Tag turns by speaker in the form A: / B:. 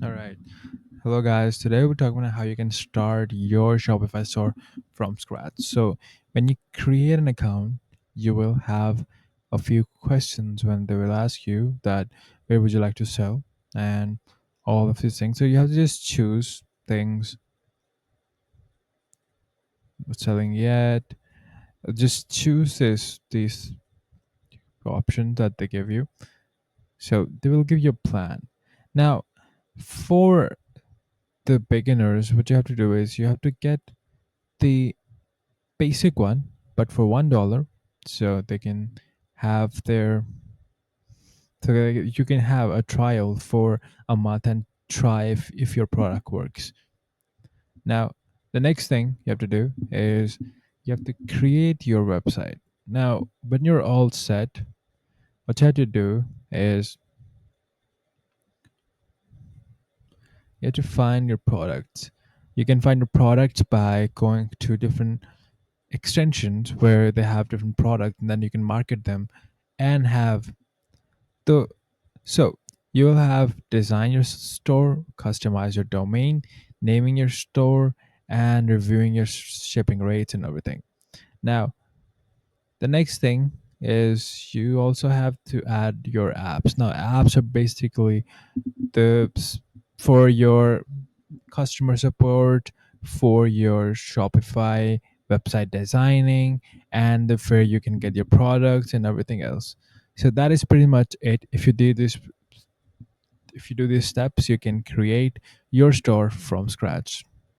A: All right. Hello, guys. Today we're talking about how you can start your Shopify store from scratch. So, when you create an account, you will have a few questions when they will ask you that where would you like to sell and all of these things. So, you have to just choose things not selling yet. Just choose these options that they give you. So, they will give you a plan. Now, for the beginners, what you have to do is you have to get the basic one, but for $1, so they can have their you can have a trial for a month and try if your product works. Now, the next thing you have to do is you have to create your website. Now, when you're all set, what you have to do is you have to find your products. You can find your products by going to different extensions where they have different products, and then you can market them and have the so you will have design your store, customize your domain, naming your store, and reviewing your shipping rates and everything. Now, the next thing is you also have to add your apps. Now, apps are basically the for your customer support, for your Shopify website designing, and the where you can get your products and everything else. So that is pretty much it. If you do these steps, you can create your store from scratch.